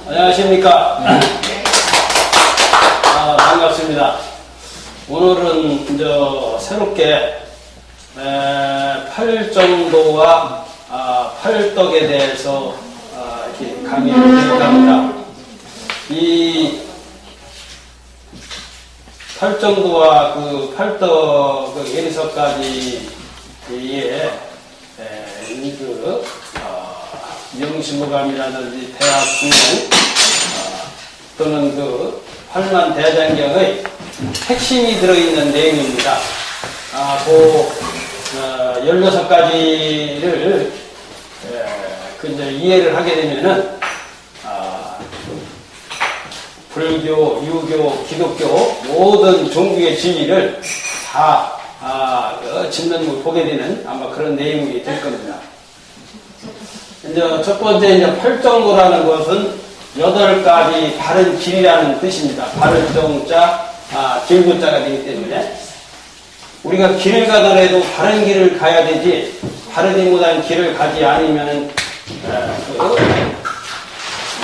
안녕하십니까. 반갑습니다. 오늘은 새롭게 팔정도와 팔떡에 대해서 이렇게 강의를 드릴까 합니다. 이 팔정도와 그 팔떡 그 예리서까지의 명심무감이라든지 대학 중행 또는 그 팔만대장경의 핵심이 들어있는 내용입니다. 그 16가지를 이제 이해를 하게 되면은 불교, 유교, 기독교 모든 종교의 진리를 다 짚는 보게 되는 아마 그런 내용이 될 겁니다. 이제 첫 번째 이제 팔정도라는 것은 8가지 바른 길이라는 뜻입니다. 바른 정자, 길구자가 되기 때문에 우리가 길을 가더라도 바른 길을 가야 되지 바르지 못한 길을 가지 않으면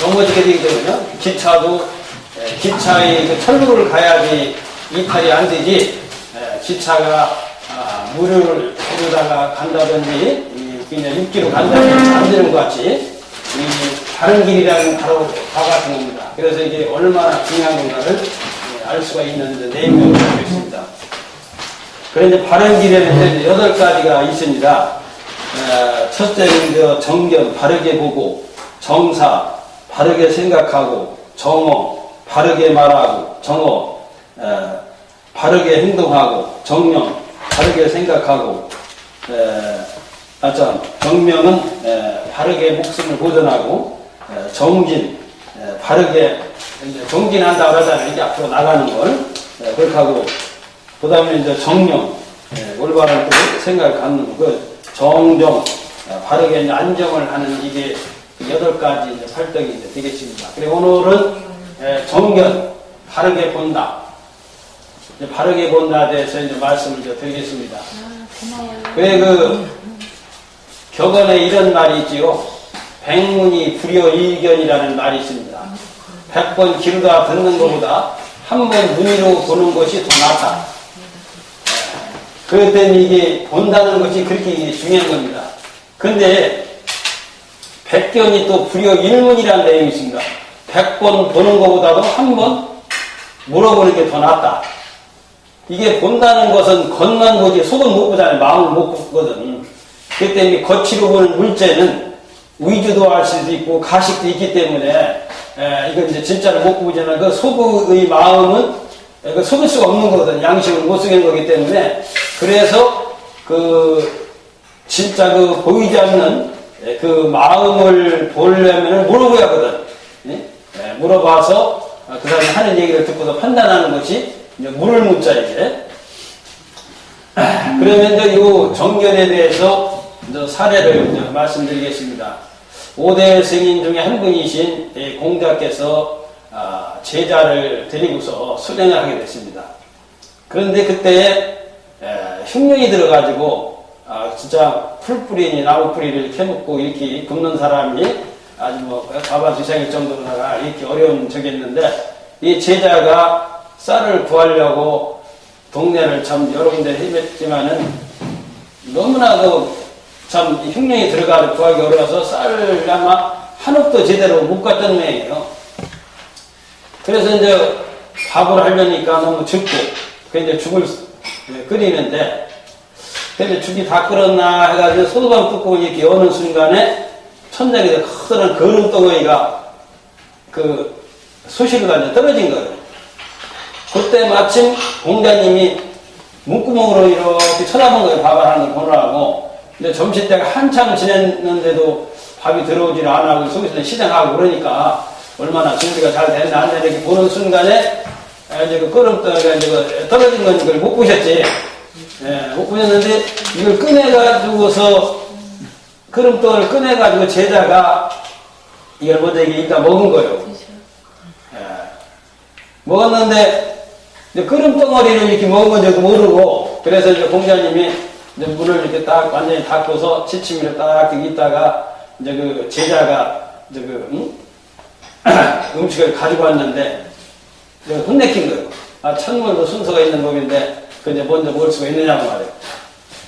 넘어지게 되기 때문에 기차도 기차의 그 철로를 가야지 이탈이 안 되지 기차가 물을 타려다가 간다든지 그냥 육지로 간다든지 안 되는 것 같이 이 바른 길이라는 바로 과 같은 겁니다. 그래서 이게 얼마나 중요한 건가를 알 수가 있는 내용을 알고 있습니다. 그런데 바른 길에는 8가지가 있습니다. 첫째는 정견, 바르게 보고, 정사, 바르게 생각하고, 정어, 바르게 말하고, 정어, 바르게 행동하고, 정명, 바르게 생각하고, 정명은 바르게 목숨을 보존하고, 정진, 바르게 정진한다 그러잖아요. 이제 앞으로 나가는 걸 그렇게 하고, 그 다음에 이제 정령, 올바른 생각을 갖는 그 정정, 바르게 이제 안정을 하는 이게 8가지 이제 설득이 이제 되겠습니다. 그리고 오늘은 정견, 바르게 본다. 이제 바르게 본다에 대해서 이제 말씀을 이제 드리겠습니다. 왜 격언에 이런 말이 있지요. 백문이 불여일견이라는 말이 있습니다. 100번 귀로다 듣는 것보다 한 번 눈으로 보는 것이 더 낫다. 그렇기 때문에 이게 본다는 것이 그렇게 중요한 겁니다. 근데 백견이 또 불여일문이라는 내용이 있습니다. 100번 보는 것보다도 한 번 물어보는 게 더 낫다. 이게 본다는 것은 겉만 보지 속은 못 보잖아요. 마음을 못 보거든. 그렇기 때문에 겉으로 보는 물체는 위주도 할 수도 있고 가식도 있기 때문에 이건 이제 진짜로 못 보잖아요. 그 속의 마음은 속일 수가 없는 거거든. 양심을 못 속이는 거기 때문에 그래서 진짜 보이지 않는 그 마음을 보려면 물어봐야 하거든. 물어봐서 그 사람이 하는 얘기를 듣고서 판단하는 것이 이제 물을 묻자 이제. 그러면 이제 이 정견에 대해서 이제 사례를 이제 말씀드리겠습니다. 5대 승인 중에 한 분이신 공자께서 제자를 데리고서 수행을 하게 됐습니다. 그런데 그때 흉년이 들어가지고 진짜 풀뿌리니 나무뿌리를 캐묻고 이렇게 굽는 사람이 아주 바바지상일 정도로다가 이렇게 어려운 적이 있는데 이 제자가 쌀을 구하려고 동네를 참 여러 군데 헤맸지만은 너무나 참 흉년이 들어가서 구하기 어려워서 쌀을 아마 한 옥도 제대로 못 갔던 모양이에요. 그래서 이제 밥을 하려니까 너무 춥고 그래서 죽을 끓이는데 근데 죽이 다 끓었나 해가지고 소두방 뚜껑을 이렇게 여는 순간에 천장에서 커다란 거름 덩어리가 소실로 가지고 떨어진 거예요. 그때 마침 공자님이 문구멍으로 이렇게 쳐다본 거예요. 밥을 하는 거 보느라고. 근데 점심때가 한참 지냈는데도 밥이 들어오지를 안 하고 속에서 시장하고 그러니까 얼마나 준비가 잘 됐나 안 됐나 이렇게 보는 순간에 이제 그 끓음덩이가 이제 떨어진 건 이걸 못 보셨지. 못 보셨는데 이걸 꺼내가지고서 끓음덩이를 꺼내가지고 제자가 이걸 먼저 일단 먹은 거예요. 먹었는데 끓음덩어리를 이렇게 먹은 건지도 모르고 그래서 이제 공자님이 이제 물을 이렇게 딱 완전히 닦고서 지침이를 딱 있다가 이제 그 제자가 음식을 가지고 왔는데, 혼내킨 거예요. 아, 천물도 순서가 있는 법인데, 그 이제 먼저 먹을 수가 있느냐고 말이에요.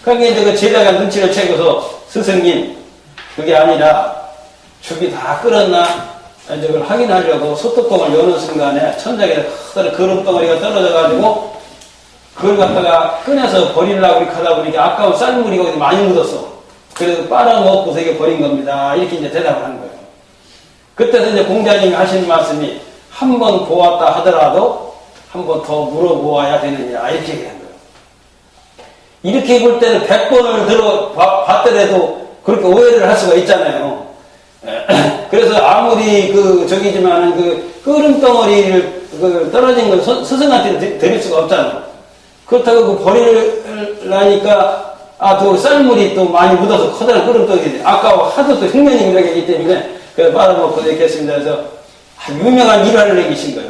그러니까 이제 그 제자가 눈치를 채고서, 스승님, 그게 아니라, 죽이 다 끓었나? 이제 그걸 확인하려고 소뚜껑을 여는 순간에 천장에 커다란 거름덩어리가 떨어져가지고, 그걸 갖다가 꺼내서 버리려고 이렇게 하다 보니까 아까운 쌀물이 거기 많이 묻었어. 그래서 빨아먹고서 이게 버린 겁니다. 이렇게 이제 대답을 한 거예요. 그때서 이제 공자님이 하시는 말씀이 한 번 보았다 하더라도 한 번 더 물어보아야 되느냐 이렇게 얘기한 거예요. 이렇게 볼 때는 100번을 들어봤더라도 그렇게 오해를 할 수가 있잖아요. 그래서 아무리 저기지만은 끓음덩어리를 떨어진 걸 스승한테 드릴 수가 없잖아요. 그렇다고 버리려니까 또 쌀물이 또 많이 묻어서 커다란 끓음덩어리 아까 하도 또 흉년이 이렇게 있기 때문에 빨아먹고 이렇게 했습니다. 그래서 유명한 일화를 남기신 거예요.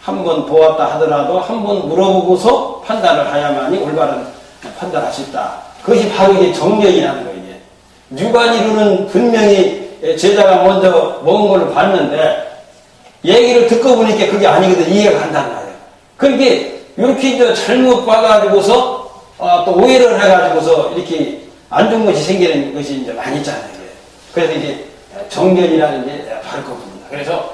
한 번 보았다 하더라도 한 번 물어보고서 판단을 하야만이 올바른 판단할 수 있다. 그것이 바로 이게 정령이라는 거예요. 이게. 유관이로는 분명히 제자가 먼저 먹은 걸로 봤는데 얘기를 듣고 보니까 그게 아니거든. 이해가 간단 말이에요. 그러니까 이렇게 이제 잘못 봐가지고서 또 오해를 해가지고서 이렇게 안 좋은 것이 생기는 것이 이제 많이 있잖아요. 그래서 이게 정견이라는 게 바로 그겁니다. 그래서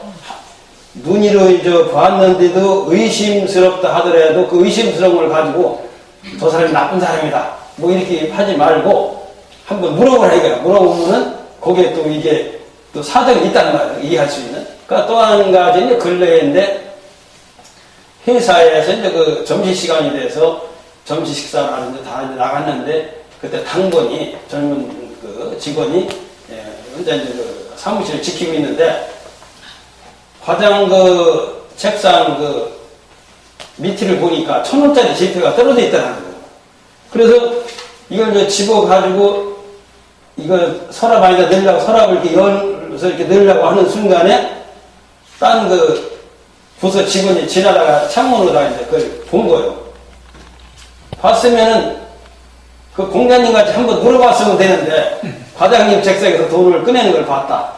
눈으로 이제 봤는데도 의심스럽다 하더라도 그 의심스러운 걸 가지고 저 사람이 나쁜 사람이다. 뭐 이렇게 하지 말고 한번 물어보라 이거야. 물어보면은 거기에 또 이게 또 사정이 있다는 말이에요. 이해할 수 있는. 그러니까 또 한 가지 이제 근래인데 회사에서 이제 그 점심시간이 돼서 점심 식사를 하는데 다 이제 나갔는데 그때 당번이 젊은 그 직원이 혼자 이제 그 사무실을 지키고 있는데 과장 그 책상 그 밑을 보니까 1,000원짜리 지폐가 떨어져 있다는 거예요. 그래서 이걸 이제 집어가지고 이걸 서랍 안에다 넣으려고 서랍을 이렇게 열어서 이렇게 넣으려고 하는 순간에 딴 그 부서 직원이 지나다가 창문으로 이제 그걸 본 거예요. 봤으면은 그 공자님 같이 한번 물어봤으면 되는데 과장님 책상에서 돈을 꺼내는 걸 봤다.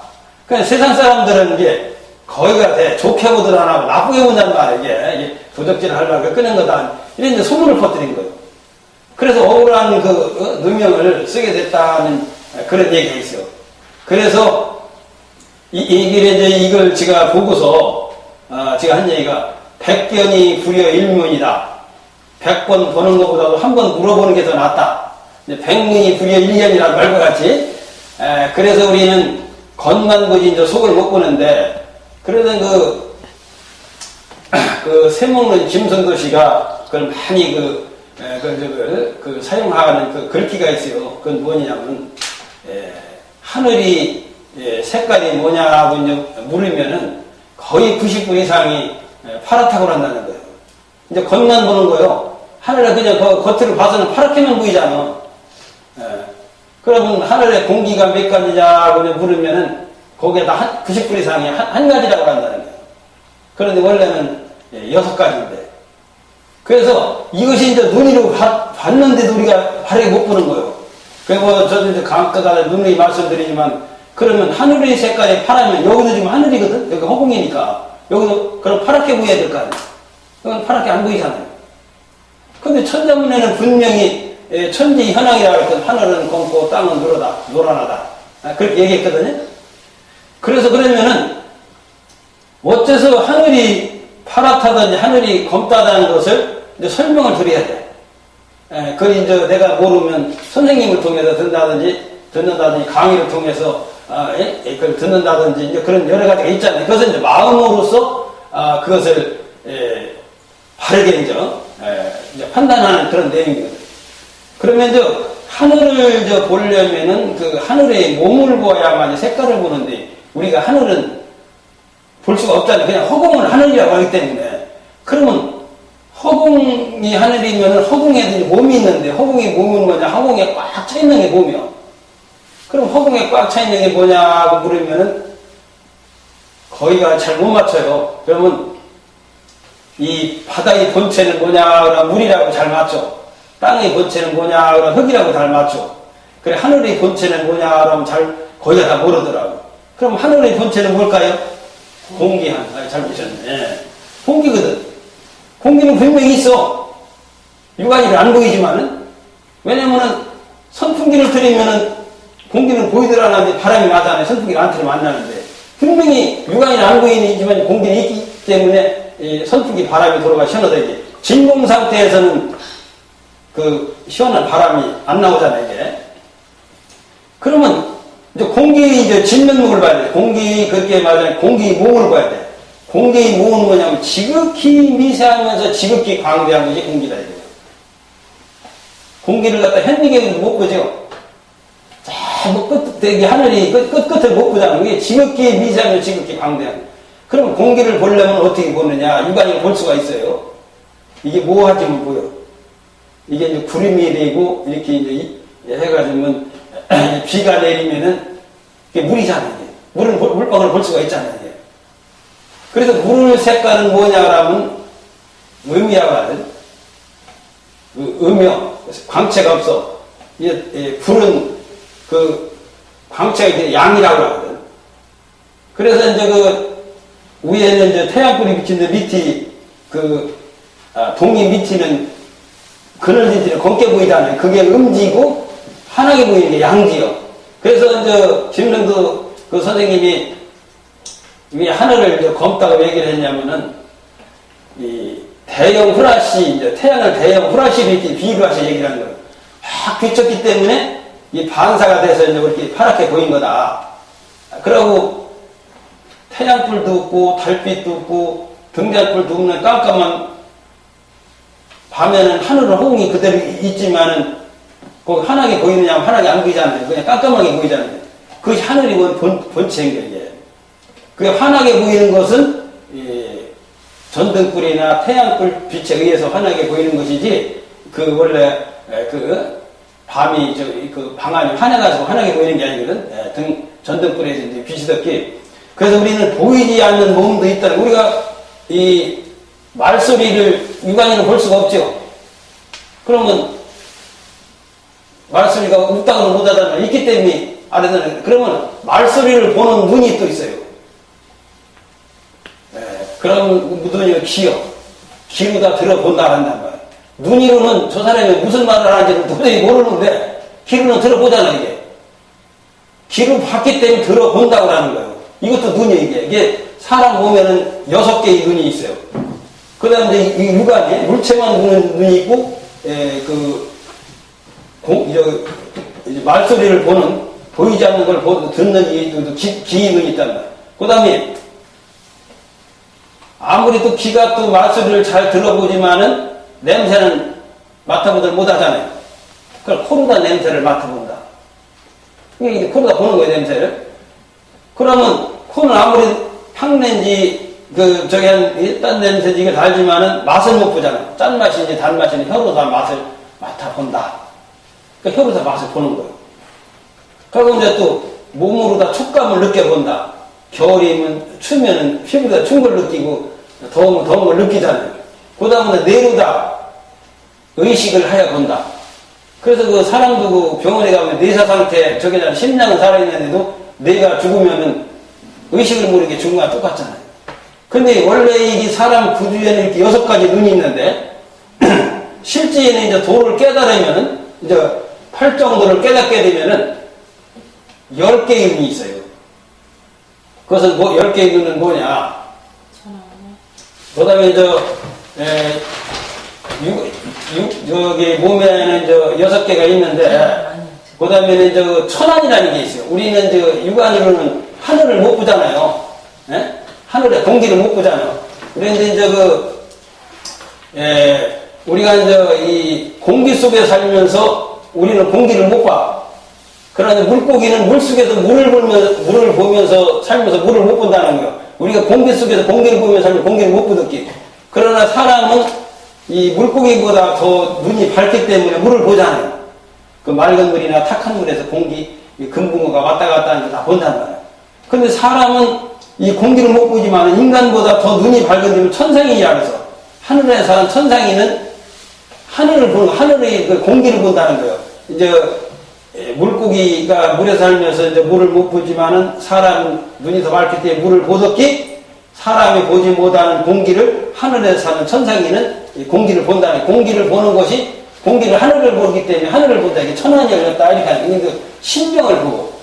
그냥 세상 사람들은 이게 거기가 돼. 좋게 보들 안 하고 나쁘게 본단 말이에요. 이게 도적질을 하려고 꺼낸 거다. 이런 이제 소문을 퍼뜨린 거예요. 그래서 억울한 그 누명을 쓰게 됐다는 그런 얘기가 있어요. 그래서 이걸 제가 보고서 제가 한 얘기가 100변이 불여 일문이다. 100번 보는 것보다도 한 번 물어보는 게 더 낫다. 100문이 불여 일년이라는 말과 같이. 그래서 우리는 겉만 보지 이제 속을 못 보는데, 그러던 그 새먹는 김성도 씨가 그걸 많이 사용하는 그 글귀가 있어요. 그건 뭐냐면, 하늘이 색깔이 뭐냐고 이제 물으면은 거의 90% 이상이 파랗다고 한다는 거예요. 이제 겉만 보는 거요. 하늘에 그냥 겉으로 봐서는 파랗게만 보이잖아. 그러면 하늘에 공기가 몇 가지냐고 물으면은 거기에다 90% 이상이 한 가지라고 한다는 거예요. 그런데 원래는 6가지인데. 그래서 이것이 이제 눈으로 봤는데도 우리가 바르게 못 보는 거예요. 그리고 저도 이제 강가가 눈으로 말씀드리지만, 그러면 하늘의 색깔이 파라면 여기도 지금 하늘이거든? 여기 허공이니까. 여기도 그럼 파랗게 보여야 될 거 아니에요? 그건 파랗게 안 보이잖아요. 근데 천자문에는 분명히 천지 현황이라고 했거든. 하늘은 검고 땅은 노란하다. 그렇게 얘기했거든요. 그래서 그러면은 어째서 하늘이 파랗다든지 하늘이 검다다는 것을 이제 설명을 드려야 돼. 그걸 이제 내가 모르면 선생님을 통해서 듣는다든지 강의를 통해서 그걸 듣는다든지 이제 그런 여러 가지가 있잖아요. 그것은 이제 마음으로서 그것을 바르게 이제 판단하는 그런 내용이거든요. 그러면 이제 하늘을 보려면은 그 하늘의 몸을 보아야만 색깔을 보는데, 우리가 하늘은 볼 수가 없잖아요. 그냥 허공을 하늘이라고 하기 때문에. 그러면 허공이 하늘이면 허공에도 몸이 있는데, 허공의 몸은 뭐냐? 허공에 꽉 차 있는 게 몸이요. 그럼 허공에 꽉 차 있는 게 뭐냐고 물으면은 거기가 잘 못 맞춰요. 그러면 이 바다의 본체는 뭐냐? 그러면 물이라고 잘 맞춰. 땅의 본체는 뭐냐? 그러면 흙이라고 잘 맞춰. 그래, 하늘의 본체는 뭐냐? 그러면 거기가 다 모르더라고. 그럼 하늘의 본체는 뭘까요? 공기. 잘 보셨네. 공기거든. 공기는 분명히 있어. 육안이를 안 보이지만은, 왜냐면은 선풍기를 틀리면은 공기는 보이들 안 하는데 바람이 나잖아요. 선풍기를 안 틀리면 안 나는데. 분명히 육안이는 안 보이지만 공기는 있기 때문에 선풍기 바람이 돌아가 시원하다게. 진공 상태에서는 그 시원한 바람이 안 나오잖아요, 이게. 그러면 이제 공기 이제 진면목을 봐야 돼. 공기, 그렇게 말하자면 공기 목을 봐야 돼. 공기 목은 뭐냐면 지극히 미세하면서 지극히 광대한 것이 공기다, 이거예요. 공기를 갖다 현미경으로 못 보죠. 되게 하늘이 끝을 못 보잖아요. 이게 지극히 미세하면 지극히 광대한. 그럼 공기를 보려면 어떻게 보느냐? 육안으로 볼 수가 있어요. 이게 뭐 하지면 보여. 이게 이제 구름이 되고, 이렇게 이제 해가지고, 비가 내리면은, 이게 물이잖아요. 이게. 물방울 볼 수가 있잖아요. 이게. 그래서 물 색깔은 뭐냐라면, 음이라고 음이요. 광채가 없어. 불은 광채가 이제 양이라고 하거든. 그래서 이제 위에는 이제 태양불이 비치는데 밑이 동이 밑이는 그늘 밑이는 검게 보이잖아요. 그게 음지고 환하게 보이는 게 양지요. 그래서 이제 김명도 그 선생님이 왜 하늘을 이제 검다고 얘기를 했냐면은 이 대형 후라시, 이제 태양을 대형 후라시로 이렇게 비교해서 얘기를 하는 거예요. 확 비쳤기 때문에 이 반사가 돼서 이제 그렇게 파랗게 보인 거다. 그러고 태양불도 없고 달빛도 없고 등잔불도 없는 깜깜한 밤에는 하늘은 호응이 그대로 있지만은 거기 환하게 보이느냐 하면 환하게 안 보이잖아요. 그냥 깜깜하게 보이잖아요. 그것이 하늘이 본체인 거예요. 그 환하게 보이는 것은 전등불이나 태양불 빛에 의해서 환하게 보이는 것이지 원래 밤이 방안이 환해가지고 환하게 보이는 게 아니거든. 전등불에서 이제 빛이 덮기. 그래서 우리는 보이지 않는 몸도 있다는, 우리가 이 말소리를 육안으로 볼 수가 없죠. 그러면 말소리가 웃다고는 못하다는 있기 때문에 알아듣는. 그러면 말소리를 보는 눈이 또 있어요. 그럼 눈이 귀로 다 들어본다 한단 말이에요. 눈이로는 저 사람이 무슨 말을 하는지를 도저히 모르는데 귀로는 들어보잖아. 이게 귀로 봤기 때문에 들어본다고 하는 거예요. 이것도 눈이 이게 사람 보면은 6개의 눈이 있어요. 그 다음에 이제 이 육안이 물체만 보는 눈이 있고 이제 말소리를 보이지 않는 걸 듣는 귀의 눈이 있단 말이에요. 그 다음에 아무리 또 귀가 또 말소리를 잘 들어보지만은 냄새는 맡아보들 못하잖아요. 그럼 코로다 냄새를 맡아본다. 이게 코로다 보는 거예요, 냄새를. 그러면 코는 아무리 향냄지 딴 냄새지 이게 달지만은 맛을 못 보잖아요. 짠맛인지 단맛인지 혀로 다 맛을 맡아본다. 그러니까 혀로 다 맛을 보는 거예요. 그리고 이제 또 몸으로 다 촉감을 느껴본다. 겨울이면 추면은 피부가 춘 걸 느끼고 더운 걸 느끼잖아요. 그 다음에 뇌로 다 의식을 하여 본다. 그래서 그 사람도 그 병원에 가면 뇌사 상태, 심장은 살아있는데도 뇌가 죽으면은 의식을 모르게 죽은 거랑 똑같잖아요. 근데 원래 이 사람 구주에는 이렇게 6가지 눈이 있는데, 실제에는 이제 도를 깨달으면은, 이제 8정도를 깨닫게 되면은, 10개의 눈이 있어요. 그것은 10개의 눈은 뭐냐? 그 다음에 여기 몸에는 6개가 있는데, 그 다음에는 천안이라는 게 있어요. 우리는 육안으로는 하늘을 못 보잖아요. 예? 하늘에 공기를 못 보잖아요. 그런데 우리가 이 공기 속에 살면서 우리는 공기를 못 봐. 그러나 물고기는 물 속에서 물을 보면서 살면서 물을 못 본다는 거예요. 우리가 공기 속에서 공기를 보면서 살면 공기를 못 보듯이. 그러나 사람은 이 물고기보다 더 눈이 밝기 때문에 물을 보잖아요. 그 맑은 물이나 탁한 물에서 금붕어가 왔다 갔다 하는 거 다 본단 말이에요. 근데 사람은 이 공기를 못 보지만 인간보다 더 눈이 밝은 천상인이라 그래서 하늘에 사는 천상인은 하늘을 보는, 하늘의 그 공기를 본다는 거예요. 이제 물고기가 물에 살면서 이제 물을 못 보지만은 사람 눈이 더 밝기 때문에 물을 보듯이 사람이 보지 못하는 공기를 하늘에서 사는 천상이는 공기를 본다는, 공기를 보는 것이, 공기를 하늘을 보기 때문에 하늘을 본다. 이게 천안이 열렸다. 이렇게 하는 게 신명을 보고,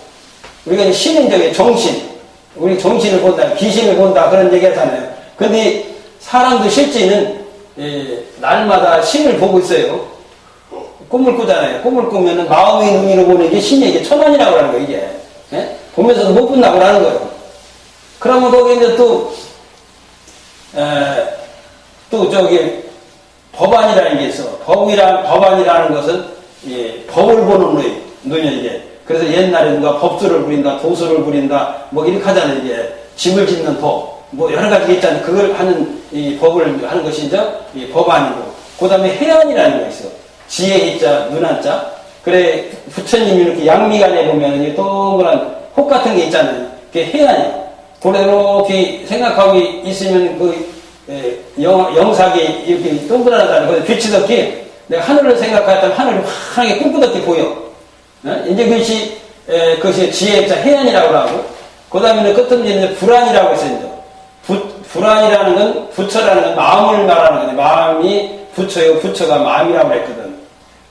우리가 이제 신은 저기 정신, 우리 정신을 본다, 귀신을 본다, 그런 얘기 하잖아요. 근데 사람도 실제는 날마다 신을 보고 있어요. 꿈을 꾸잖아요. 꿈을 꾸면은 마음의 눈으로 보는 게 신이, 이게 천안이라고 하는 거예요, 이게. 예? 보면서도 못 본다고 하는 거예요. 그러면 거기 이제 또 저기 법안이라는 게 있어. 법안이라는 것은, 법을 보는 눈이야, 이게. 그래서 옛날에 누가 법술을 부린다, 도술을 부린다, 뭐 이렇게 하잖아요, 이게. 집을 짓는 법, 뭐 여러 가지 있잖아요. 그걸 하는, 이 법을 하는 것이 이제 이 법안이고. 그 다음에 해안이라는 거 있어. 지혜 있자, 눈한자. 그래, 부처님이 이렇게 양미간에 보면 이 동그란 혹 같은 게 있잖아요. 그게 해안이야. 그래, 이렇게 생각하고 있으면 영삭이 이렇게 동그랗다는 빛이 덕기 내가 하늘을 생각하였다면 하늘이 환하게 꿈꾸덕게 보여. 이제 그것이 지혜자 해안이라고 하고, 그 다음에는 끝없는 불안이라고 있어요. 불안이라는 건, 부처라는 건 마음을 말하는 건데, 마음이 부처요, 부처가 마음이라고 그랬거든.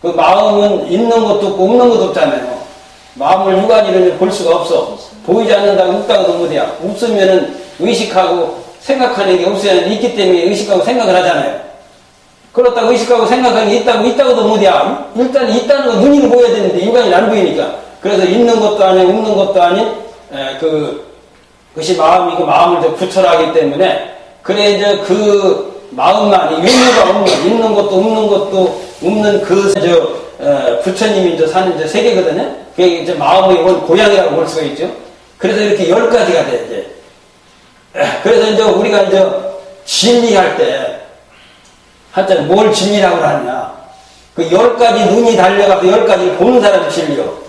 그 마음은 있는 것도 없고 없는 것도 없잖아요. 마음을 육안이로 볼 수가 없어. 보이지 않는다고 없다고도 못해요. 없으면은 의식하고 생각하는 게 없어야 하는데, 있기 때문에 의식하고 생각을 하잖아요. 그렇다고 의식하고 생각하는 게 있다고도 못해요. 일단 있다는 건 눈으로 보여야 되는데 육안이 안 보이니까. 그래서 있는 것도 아니고 없는 것도 아닌 그것이 마음이고, 마음을 부처라기 때문에, 그래 이제 그 마음만이 유무가 없는, 있는 것도 없는 것도 없는 부처님이 이제 사는 이제 세계거든요. 그게 이제 마음의 고향이라고 볼 수가 있죠. 그래서 이렇게 10가지가 돼, 이제. 그래서 이제 우리가 이제 진리할 때, 한자는 뭘 진리라고 하느냐. 그 10가지 눈이 달려가서 10가지를 보는 사람이 진리요.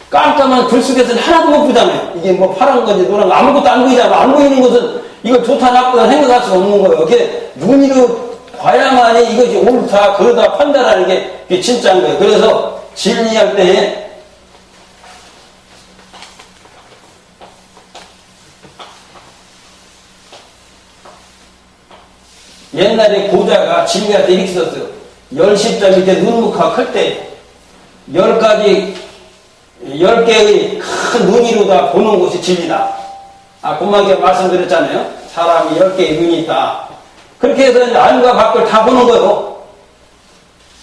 깜깜한 불 속에서는 하나도 못 보잖아요. 이게 뭐 파란 건지 노란 거 아무것도 안 보이잖아. 안 보이는 것은 이거 좋다 나쁘다 생각할 수가 없는 거예요. 이게 눈으로 봐야만이 이것이 옳다 그러다 판단하는 게 진짜인 거예요. 그래서 진리할 때 옛날에 고자가 진리할 때 이렇게 썼어요. 10십자 밑에 눈묵화 클 때 10개의 큰 눈으로 다 보는 것이 진리다. 금방에 말씀드렸잖아요. 사람이 10개의 눈이 있다. 그렇게 해서 안과 밖을 다 보는 거예요.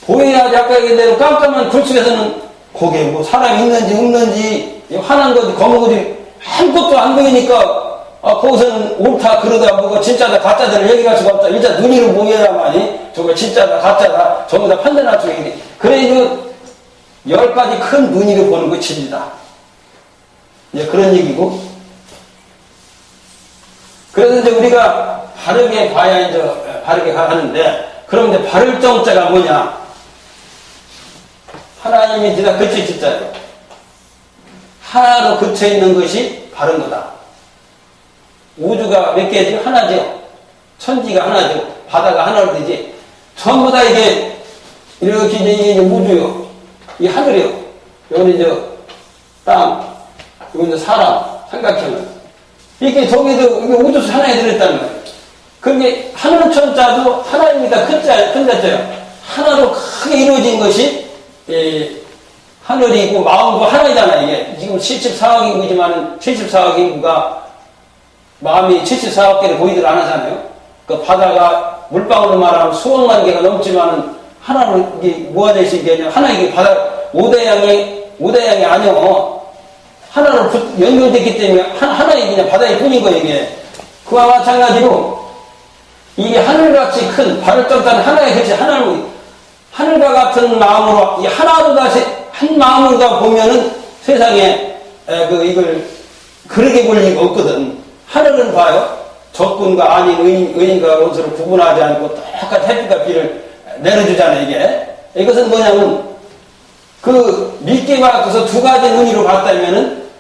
보여야지 아까 얘기한 대로 깜깜한 불 속에서는 거기에 뭐 사람이 있는지 없는지 환한 거지 검은 거지 아무것도 안 보이니까 거기서는 옳다 그러다 뭐가 진짜다 가짜다를 얘기할 수가 없다. 일단 눈으로 보여야만이 저거 진짜다 가짜다 전부 다 판단할 수 있는데, 그래 이거 10가지 큰 눈으로 보는 거 진리다. 이제 그런 얘기고. 그래서 이제 우리가 바르게 봐야 이제 바르게 하는데, 그럼 이제 바를 정자가 뭐냐? 하나님이 진짜 그치 진짜요. 하나로 그쳐 있는 것이 바른 거다. 우주가 몇 개지? 하나죠. 천지가 하나죠. 바다가 하나로 되지. 전부 다 이게 이렇게 이제 우주요. 이 하늘이요. 여기 이제 땅, 여기 이제 사람, 삼각형. 이게 저기도 이게 우주 하나에 들어있다는 거예요. 그게 하늘 천자도 하나입니다. 큰 자자요. 하나로 크게 이루어진 것이 하늘이고 마음과 하나이잖아요. 이게 지금 74억 인구지만 74억 인구가 마음이 74억 개를 보이들 안 하잖아요. 그 바다가 물방울로 말하면 수억만 개가 넘지만은 하나로 이게 모아져 있는 게 아니라 하나 이게 바다 5대양이 아니요. 하나로 연결됐기 때문에 하나의 그냥 바다의 뿐인 거예요, 이게. 그와 마찬가지로 이게 하늘같이 큰 발을 떴다는 하나의 것이 하늘과 같은 마음으로 이 하나로 다시 한 마음으로 다 보면은 세상에 이걸 그렇게 볼 리가 없거든. 하늘은 봐요. 적군과 아닌 의인과 원수를 구분하지 않고 똑같이 햇빛과 비를 내려주잖아요, 이게. 이것은 뭐냐면 그 미끼와 그래서 두 가지 눈으로 봤다면은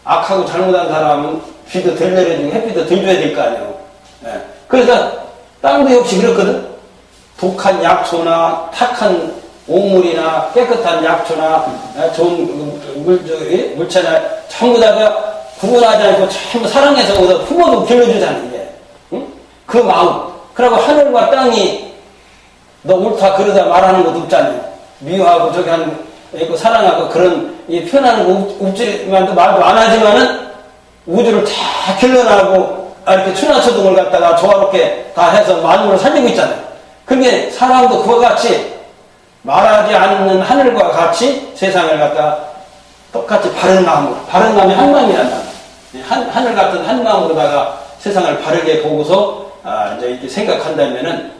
악하고 잘못한 사람은 비도 덜 내려주고 햇빛도 덜 줘야 될 거 아니에요. 그래서 땅도 역시 그렇거든. 독한 약초나 탁한 옥물이나 깨끗한 약초나 좋은 물체나 전부 다가 구분하지 않고 전부 사랑해서 부모도 길러주잖아요, 이게. 응? 그 마음. 그리고 하늘과 땅이 너 옳다 그러다 말하는 것도 없잖아요. 미워하고 저기 하는 거, 사랑하고 그런 표현하는 거 없지만도 말도 안 하지만은 우주를 다 길러나고 이렇게 천하초동을 갖다가 조화롭게 다 해서 만물을 살리고 있잖아요. 그게 사람도 그와 같이 말하지 않는 하늘과 같이 세상을 갖다가 똑같이 바른 마음으로, 바른 마음이 한 마음이란다. 하늘 같은 한 마음으로다가 세상을 바르게 보고서 이제 이렇게 생각한다면은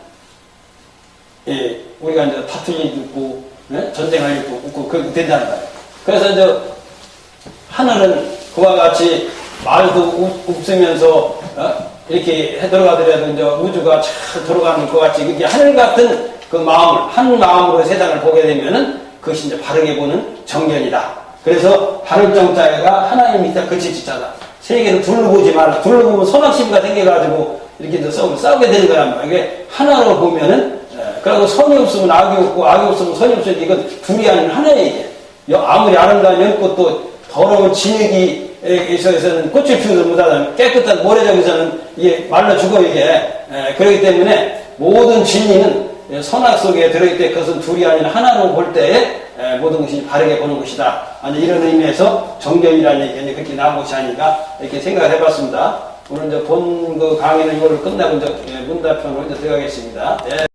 우리가 이제 다툴 일도 없고 전쟁할 일도 없고 그렇게 된다는 거예요. 그래서 이제 하늘은 그와 같이 말도 없으면서 이렇게 해 들어가더라도 이제 우주가 잘 돌아가는 것 같이 그게 하늘 같은 그 마음을 한 마음으로 세상을 보게 되면은 그것이 이제 바르게 보는 정견이다. 그래서 바를 정자가 하나님 밑에 그치 짓잖아. 세계를 둘러보지 마라. 둘러보면 선악심가 생겨가지고 이렇게 이제 싸우게 되는 거란 말이야. 이게 하나로 보면은 그리고 선이 없으면 악이 없고 악이 없으면 선이 없으니까 이건 둘이 아닌 하나예요. 이게. 아무리 아름다운 연꽃도 더러운 진흙이 에서는 꽃을 피우지 못하는 깨끗한 모래적에서는 이게 말라 죽어 이게. 그렇기 때문에 모든 진리는 선악 속에 들어있을 때 그것은 둘이 아닌 하나로 볼 때에 모든 것이 바르게 보는 것이다. 이런 의미에서 정견이라는 얘기가 그렇게 나온 것이 아닌가 이렇게 생각을 해봤습니다. 오늘 이제 본 그 강의는 이걸로 끝나고 이제 문답편으로 이제 들어가겠습니다. 네.